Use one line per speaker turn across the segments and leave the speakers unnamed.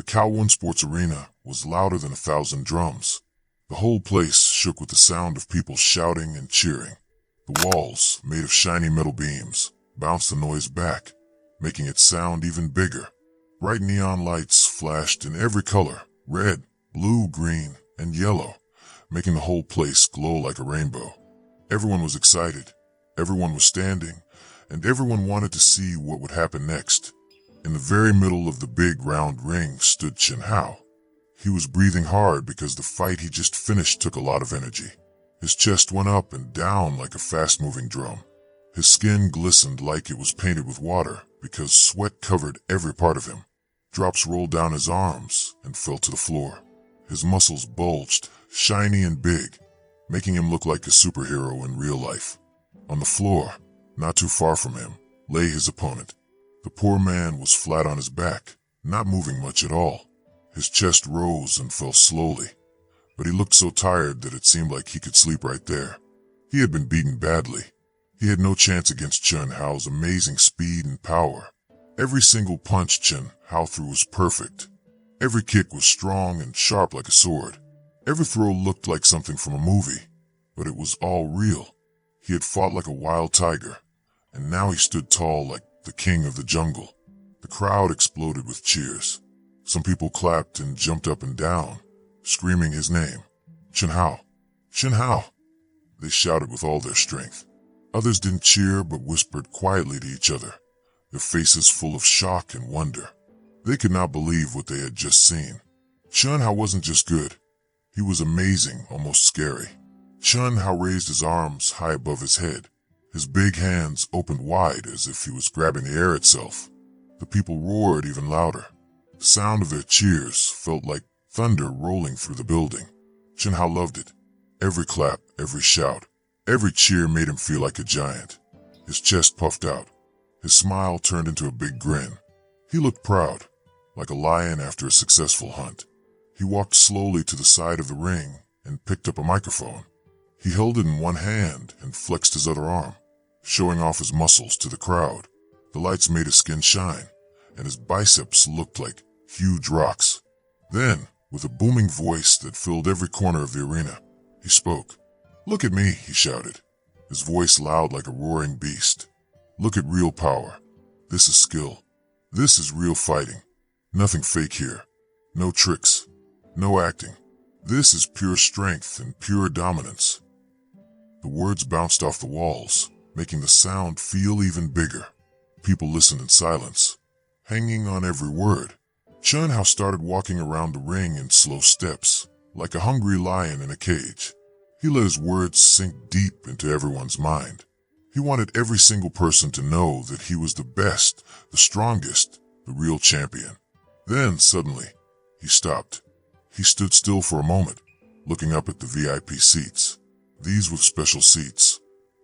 Kowloon Sports Arena was louder than 1,000 drums. The whole place shook with the sound of people shouting and cheering. The walls, made of shiny metal beams, bounced the noise back, making it sound even bigger. Bright neon lights flashed in every color, red, blue, green, and yellow, making the whole place glow like a rainbow. Everyone was excited, everyone was standing, and everyone wanted to see what would happen next. In the very middle of the big round ring stood Chen Hao. He was breathing hard because the fight he just finished took a lot of energy. His chest went up and down like a fast-moving drum. His skin glistened like it was painted with water because sweat covered every part of him. Drops rolled down his arms and fell to the floor. His muscles bulged, shiny and big, making him look like a superhero in real life. On the floor, not too far from him, lay his opponent. The poor man was flat on his back, not moving much at all. His chest rose and fell slowly, but he looked so tired that it seemed like he could sleep right there. He had been beaten badly. He had no chance against Chen Hao's amazing speed and power. Every single punch Chen Hao threw was perfect. Every kick was strong and sharp like a sword. Every throw looked like something from a movie, but it was all real. He had fought like a wild tiger, and now he stood tall like the king of the jungle. The crowd exploded with cheers. Some people clapped and jumped up and down, screaming his name. Chen Hao! Chen Hao! They shouted with all their strength. Others didn't cheer but whispered quietly to each other, their faces full of shock and wonder. They could not believe what they had just seen. Chen Hao wasn't just good. He was amazing, almost scary. Chen Hao raised his arms high above his head. His big hands opened wide as if he was grabbing the air itself. The people roared even louder. The sound of their cheers felt like thunder rolling through the building. Chen Hao loved it. Every clap, every shout, every cheer made him feel like a giant. His chest puffed out. His smile turned into a big grin. He looked proud, like a lion after a successful hunt. He walked slowly to the side of the ring and picked up a microphone. He held it in one hand and flexed his other arm, showing off his muscles to the crowd. The lights made his skin shine, and his biceps looked like huge rocks. Then, with a booming voice that filled every corner of the arena, he spoke. "Look at me," he shouted, his voice loud like a roaring beast. "Look at real power. This is skill. This is real fighting. Nothing fake here. No tricks. No acting. This is pure strength and pure dominance." The words bounced off the walls, making the sound feel even bigger. People listened in silence, hanging on every word. Chen Hao started walking around the ring in slow steps, like a hungry lion in a cage. He let his words sink deep into everyone's mind. He wanted every single person to know that he was the best, the strongest, the real champion. Then, suddenly, he stopped. He stood still for a moment, looking up at the VIP seats. These were special seats,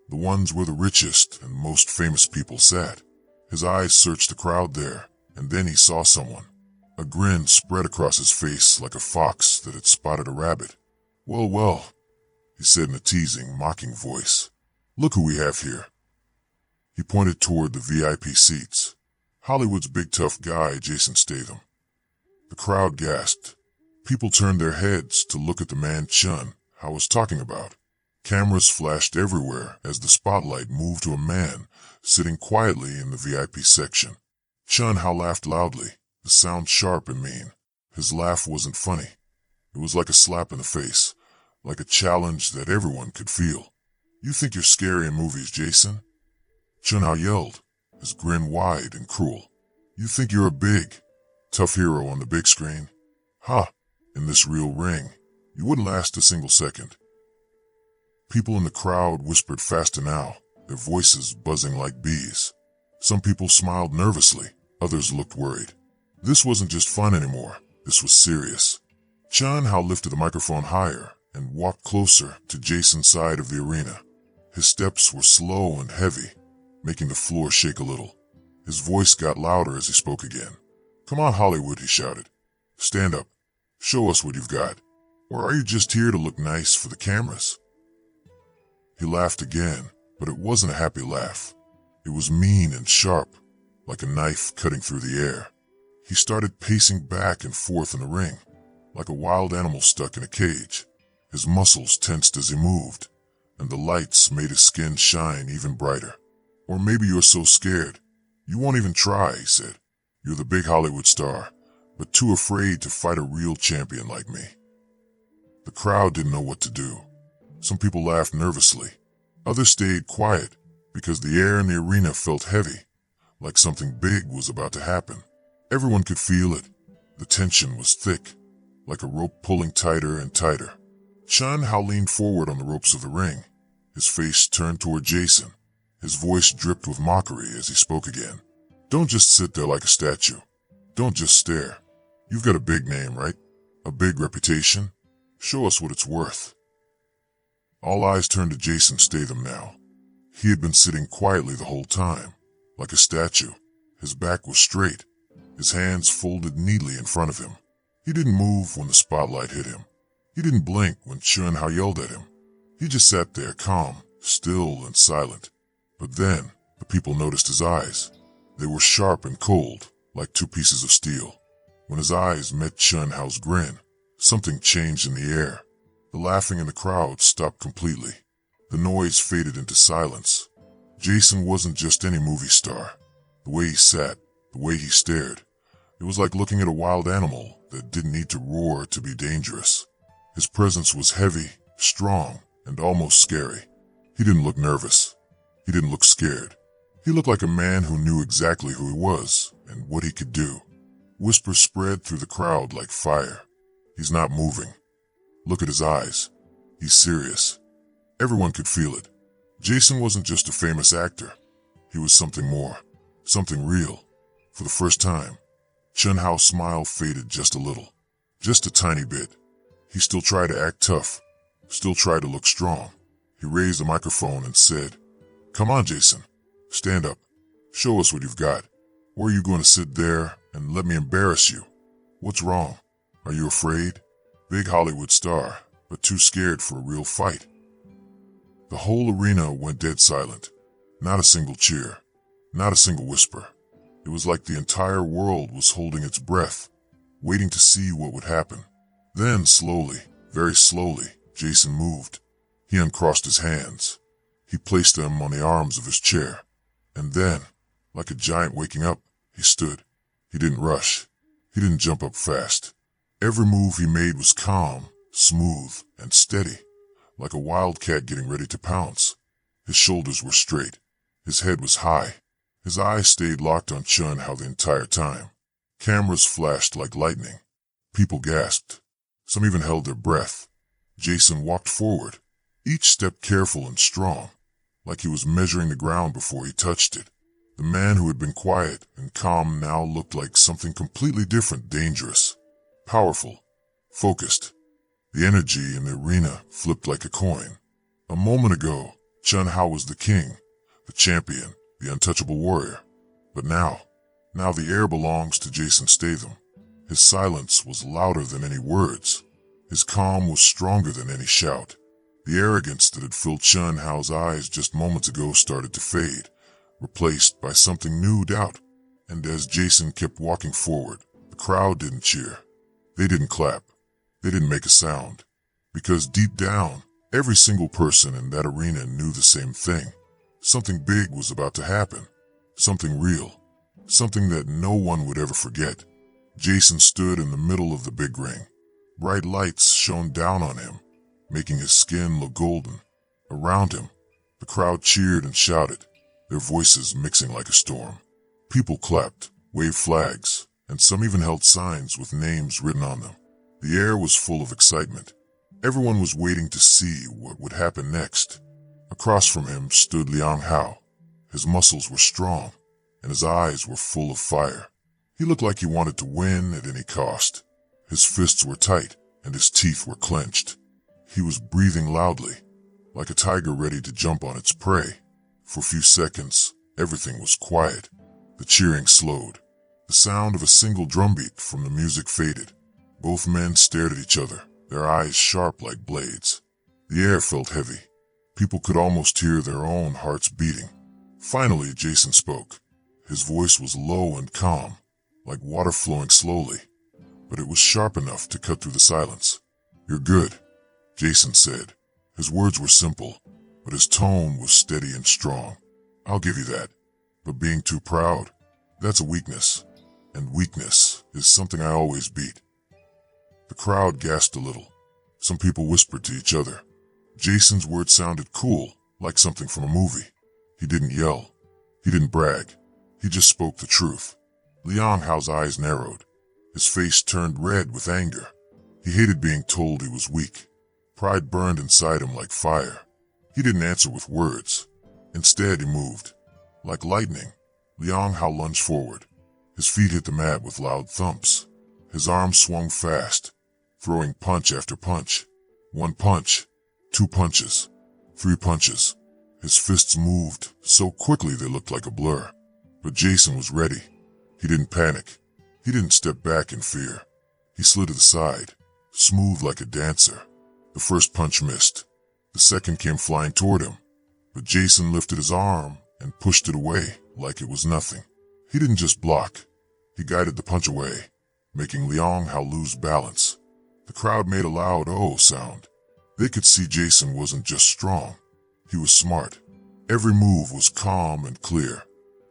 the ones where the richest and most famous people sat. His eyes searched the crowd there, and then he saw someone. A grin spread across his face like a fox that had spotted a rabbit. "Well, well," he said in a teasing, mocking voice. "Look who we have here." He pointed toward the VIP seats. Hollywood's big tough guy, Jason Statham. The crowd gasped. People turned their heads to look at the man Chen Hao was talking about. Cameras flashed everywhere as the spotlight moved to a man sitting quietly in the VIP section. Chen Hao laughed loudly, the sound sharp and mean. His laugh wasn't funny. It was like a slap in the face, like a challenge that everyone could feel. "You think you're scary in movies, Jason?" Chen Hao yelled, his grin wide and cruel. "You think you're a big, tough hero on the big screen? Ha! In this real ring, you wouldn't last a single second." People in the crowd whispered faster now, their voices buzzing like bees. Some people smiled nervously, others looked worried. This wasn't just fun anymore, this was serious. Chen Hao lifted the microphone higher and walked closer to Jason's side of the arena. His steps were slow and heavy, making the floor shake a little. His voice got louder as he spoke again. "Come on, Hollywood," he shouted. "Stand up. Show us what you've got. Or are you just here to look nice for the cameras?" He laughed again, but it wasn't a happy laugh. It was mean and sharp, like a knife cutting through the air. He started pacing back and forth in the ring, like a wild animal stuck in a cage. His muscles tensed as he moved, and the lights made his skin shine even brighter. "Or maybe you're so scared, you won't even try," he said. "You're the big Hollywood star, but too afraid to fight a real champion like me." The crowd didn't know what to do. Some people laughed nervously. Others stayed quiet because the air in the arena felt heavy, like something big was about to happen. Everyone could feel it. The tension was thick, like a rope pulling tighter and tighter. Chun Hao leaned forward on the ropes of the ring. His face turned toward Jason. His voice dripped with mockery as he spoke again. "Don't just sit there like a statue. Don't just stare. You've got a big name, right? A big reputation. Show us what it's worth." All eyes turned to Jason Statham now. He had been sitting quietly the whole time, like a statue. His back was straight, his hands folded neatly in front of him. He didn't move when the spotlight hit him. He didn't blink when Chun Hao yelled at him. He just sat there calm, still and silent. But then, the people noticed his eyes. They were sharp and cold, like two pieces of steel. When his eyes met Chun Hao's grin, something changed in the air. The laughing in the crowd stopped completely. The noise faded into silence. Jason wasn't just any movie star. The way he sat, the way he stared, it was like looking at a wild animal that didn't need to roar to be dangerous. His presence was heavy, strong, and almost scary. He didn't look nervous. He didn't look scared. He looked like a man who knew exactly who he was and what he could do. Whispers spread through the crowd like fire. "He's not moving. Look at his eyes. He's serious." Everyone could feel it. Jason wasn't just a famous actor. He was something more, something real. For the first time, Chun Hao's smile faded just a little, just a tiny bit. He still tried to act tough, still tried to look strong. He raised the microphone and said, "Come on, Jason. Stand up. Show us what you've got. Or are you going to sit there and let me embarrass you? What's wrong? Are you afraid? Big Hollywood star, but too scared for a real fight." The whole arena went dead silent. Not a single cheer, not a single whisper. It was like the entire world was holding its breath, waiting to see what would happen. Then slowly, very slowly, Jason moved. He uncrossed his hands. He placed them on the arms of his chair. And then, like a giant waking up, he stood. He didn't rush. He didn't jump up fast. Every move he made was calm, smooth, and steady, like a wildcat getting ready to pounce. His shoulders were straight. His head was high. His eyes stayed locked on Chun Hao the entire time. Cameras flashed like lightning. People gasped. Some even held their breath. Jason walked forward, each step careful and strong, like he was measuring the ground before he touched it. The man who had been quiet and calm now looked like something completely different, dangerous, powerful, focused. The energy in the arena flipped like a coin. A moment ago, Chun Hao was the king, the champion, the untouchable warrior. But now the air belongs to Jason Statham. His silence was louder than any words. His calm was stronger than any shout. The arrogance that had filled Chun Hao's eyes just moments ago started to fade, replaced by something new, doubt. And as Jason kept walking forward, the crowd didn't cheer. They didn't clap. They didn't make a sound. Because deep down, every single person in that arena knew the same thing. Something big was about to happen. Something real. Something that no one would ever forget. Jason stood in the middle of the big ring. Bright lights shone down on him, making his skin look golden. Around him, the crowd cheered and shouted, their voices mixing like a storm. People clapped, waved flags, and some even held signs with names written on them. The air was full of excitement. Everyone was waiting to see what would happen next. Across from him stood Liang Hao. His muscles were strong, and his eyes were full of fire. He looked like he wanted to win at any cost. His fists were tight, and his teeth were clenched. He was breathing loudly, like a tiger ready to jump on its prey. For a few seconds, everything was quiet. The cheering slowed. The sound of a single drumbeat from the music faded. Both men stared at each other, their eyes sharp like blades. The air felt heavy. People could almost hear their own hearts beating. Finally, Jason spoke. His voice was low and calm, like water flowing slowly, but it was sharp enough to cut through the silence. "You're good," Jason said. His words were simple, but his tone was steady and strong. "I'll give you that. But being too proud, that's a weakness. And weakness is something I always beat." The crowd gasped a little. Some people whispered to each other. Jason's words sounded cool, like something from a movie. He didn't yell. He didn't brag. He just spoke the truth. Liang Hao's eyes narrowed. His face turned red with anger. He hated being told he was weak. Pride burned inside him like fire. He didn't answer with words. Instead, he moved. Like lightning, Liang Hao lunged forward. His feet hit the mat with loud thumps. His arms swung fast, throwing punch after punch. One punch, two punches, three punches. His fists moved so quickly they looked like a blur. But Jason was ready. He didn't panic. He didn't step back in fear. He slid to the side, smooth like a dancer. The first punch missed. The second came flying toward him. But Jason lifted his arm and pushed it away like it was nothing. He didn't just block. He guided the punch away, making Liang Hao lose balance. The crowd made a loud "oh" sound. They could see Jason wasn't just strong. He was smart. Every move was calm and clear.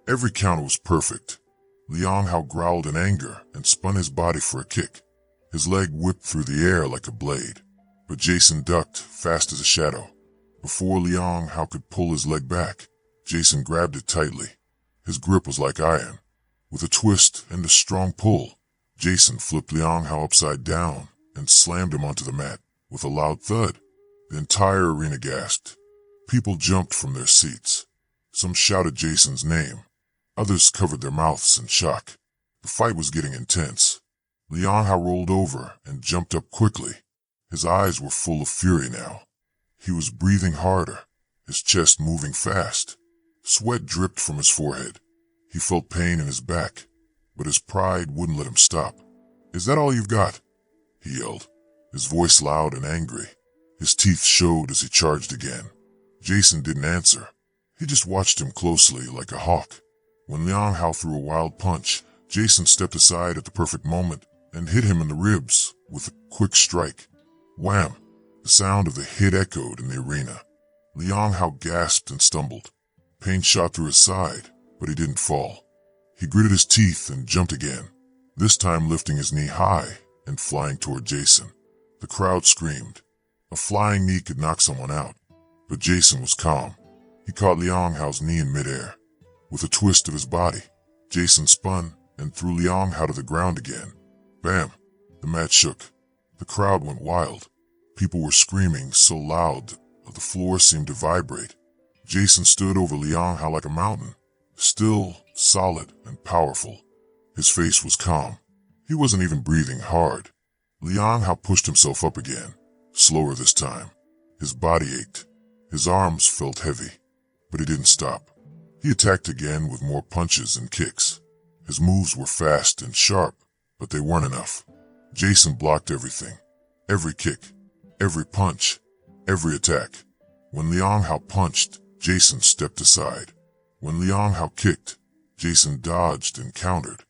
Every counter was perfect. Liang Hao growled in anger and spun his body for a kick. His leg whipped through the air like a blade. But Jason ducked, fast as a shadow. Before Liang Hao could pull his leg back, Jason grabbed it tightly. His grip was like iron. With a twist and a strong pull, Jason flipped Liang Hao upside down and slammed him onto the mat. With a loud thud, the entire arena gasped. People jumped from their seats. Some shouted Jason's name. Others covered their mouths in shock. The fight was getting intense. Liang Hao rolled over and jumped up quickly. His eyes were full of fury now. He was breathing harder, his chest moving fast. Sweat dripped from his forehead. He felt pain in his back, but his pride wouldn't let him stop. "Is that all you've got?" he yelled, his voice loud and angry. His teeth showed as he charged again. Jason didn't answer. He just watched him closely like a hawk. When Liang Hao threw a wild punch, Jason stepped aside at the perfect moment and hit him in the ribs with a quick strike. Wham! The sound of the hit echoed in the arena. Liang Hao gasped and stumbled. Pain shot through his side, but he didn't fall. He gritted his teeth and jumped again, this time lifting his knee high and flying toward Jason. The crowd screamed. A flying knee could knock someone out, but Jason was calm. He caught Liang Hao's knee in midair. With a twist of his body, Jason spun and threw Liang Hao to the ground again. Bam! The mat shook. The crowd went wild. People were screaming so loud that the floor seemed to vibrate. Jason stood over Liang Hao like a mountain, still, solid, and powerful. His face was calm. He wasn't even breathing hard. Liang Hao pushed himself up again, slower this time. His body ached. His arms felt heavy, but he didn't stop. He attacked again with more punches and kicks. His moves were fast and sharp, but they weren't enough. Jason blocked everything. Every kick, every punch, every attack. When Liang Hao punched, Jason stepped aside. When Liang Hao kicked, Jason dodged and countered.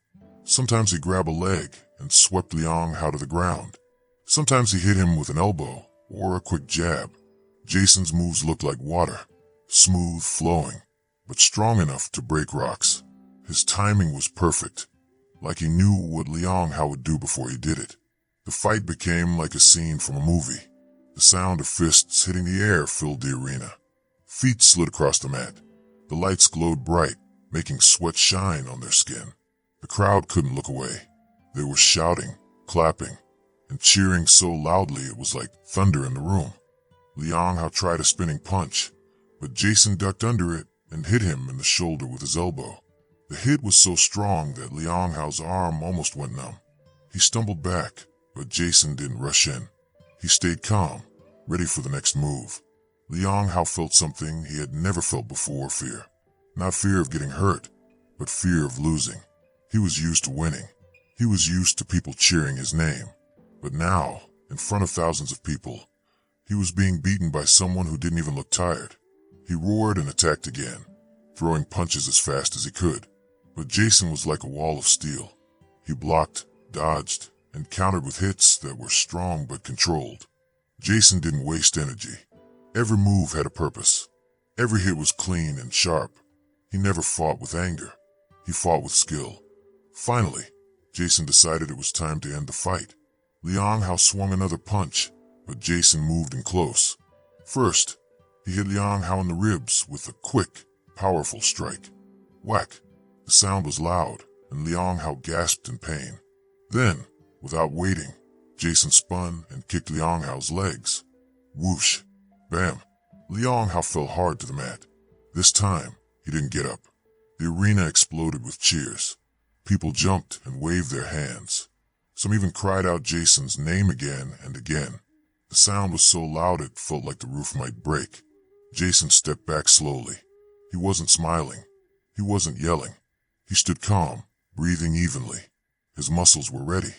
Sometimes he grabbed a leg and swept Liang Hao to the ground. Sometimes he hit him with an elbow or a quick jab. Jason's moves looked like water, smooth, flowing, but strong enough to break rocks. His timing was perfect, like he knew what Liang Hao would do before he did it. The fight became like a scene from a movie. The sound of fists hitting the air filled the arena. Feet slid across the mat. The lights glowed bright, making sweat shine on their skin. The crowd couldn't look away. They were shouting, clapping, and cheering so loudly it was like thunder in the room. Liang Hao tried a spinning punch, but Jason ducked under it and hit him in the shoulder with his elbow. The hit was so strong that Liang Hao's arm almost went numb. He stumbled back, but Jason didn't rush in. He stayed calm, ready for the next move. Liang Hao felt something he had never felt before, fear. Not fear of getting hurt, but fear of losing. He was used to winning. He was used to people cheering his name. But now, in front of thousands of people, he was being beaten by someone who didn't even look tired. He roared and attacked again, throwing punches as fast as he could. But Jason was like a wall of steel. He blocked, dodged, and countered with hits that were strong but controlled. Jason didn't waste energy. Every move had a purpose. Every hit was clean and sharp. He never fought with anger. He fought with skill. Finally, Jason decided it was time to end the fight. Liang Hao swung another punch, but Jason moved in close. First, he hit Liang Hao in the ribs with a quick, powerful strike. Whack! The sound was loud, and Liang Hao gasped in pain. Then, without waiting, Jason spun and kicked Liang Hao's legs. Whoosh! Bam! Liang Hao fell hard to the mat. This time, he didn't get up. The arena exploded with cheers. People jumped and waved their hands. Some even cried out Jason's name again and again. The sound was so loud it felt like the roof might break. Jason stepped back slowly. He wasn't smiling. He wasn't yelling. He stood calm, breathing evenly. His muscles were ready,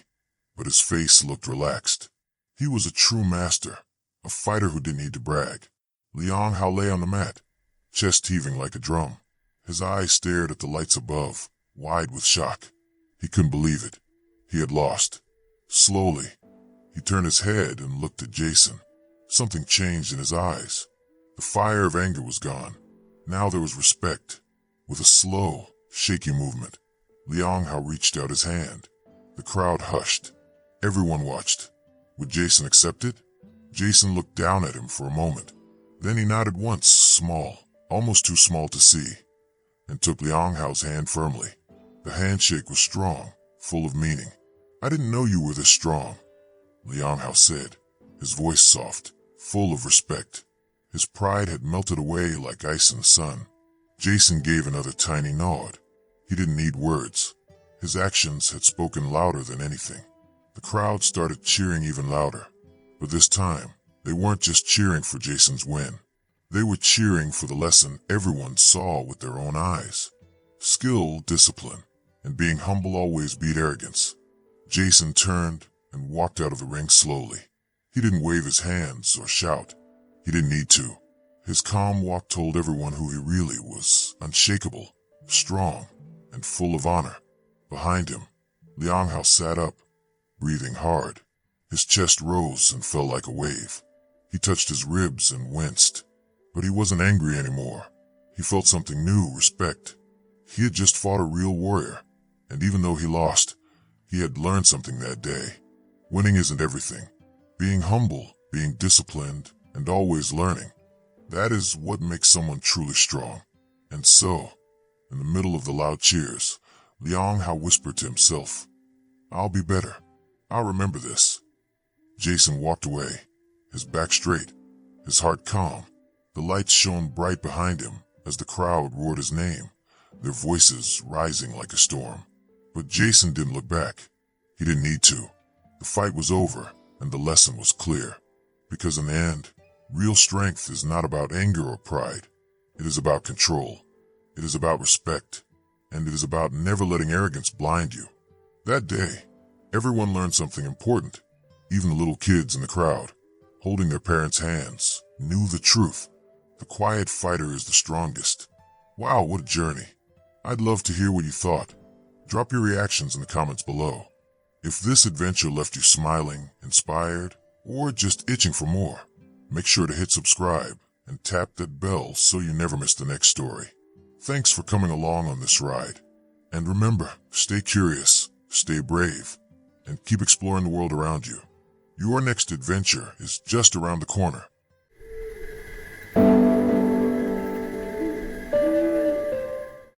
but his face looked relaxed. He was a true master, a fighter who didn't need to brag. Liang Hao lay on the mat, chest heaving like a drum. His eyes stared at the lights above, wide with shock. He couldn't believe it. He had lost. Slowly, he turned his head and looked at Jason. Something changed in his eyes. The fire of anger was gone. Now there was respect. With a slow, shaky movement, Liang Hao reached out his hand. The crowd hushed. Everyone watched. Would Jason accept it? Jason looked down at him for a moment. Then he nodded once, small, almost too small to see, and took Liang Hao's hand firmly. The handshake was strong, full of meaning. I didn't know you were this strong, Liang Hao said, his voice soft, full of respect. His pride had melted away like ice in the sun. Jason gave another tiny nod. He didn't need words. His actions had spoken louder than anything. The crowd started cheering even louder. But this time, they weren't just cheering for Jason's win. They were cheering for the lesson everyone saw with their own eyes. Skill, discipline, and being humble always beat arrogance. Jason turned and walked out of the ring slowly. He didn't wave his hands or shout. He didn't need to. His calm walk told everyone who he really was: unshakable, strong, and full of honor. Behind him, Liang Hao sat up, breathing hard. His chest rose and fell like a wave. He touched his ribs and winced. But he wasn't angry anymore. He felt something new: respect. He had just fought a real warrior, and even though he lost, he had learned something that day. Winning isn't everything. Being humble, being disciplined, and always learning, that is what makes someone truly strong. And so, in the middle of the loud cheers, Liang Hao whispered to himself, "I'll be better. I'll remember this." Jason walked away, his back straight, his heart calm. The lights shone bright behind him as the crowd roared his name, their voices rising like a storm. But Jason didn't look back. He didn't need to. The fight was over, and the lesson was clear. Because in the end, real strength is not about anger or pride. It is about control. It is about respect. And it is about never letting arrogance blind you. That day, everyone learned something important. Even the little kids in the crowd, holding their parents' hands, knew the truth. The quiet fighter is the strongest. Wow, what a journey. I'd love to hear what you thought. Drop your reactions in the comments below. If this adventure left you smiling, inspired, or just itching for more, make sure to hit subscribe and tap that bell so you never miss the next story. Thanks for coming along on this ride. And remember, stay curious, stay brave, and keep exploring the world around you. Your next adventure is just around the corner.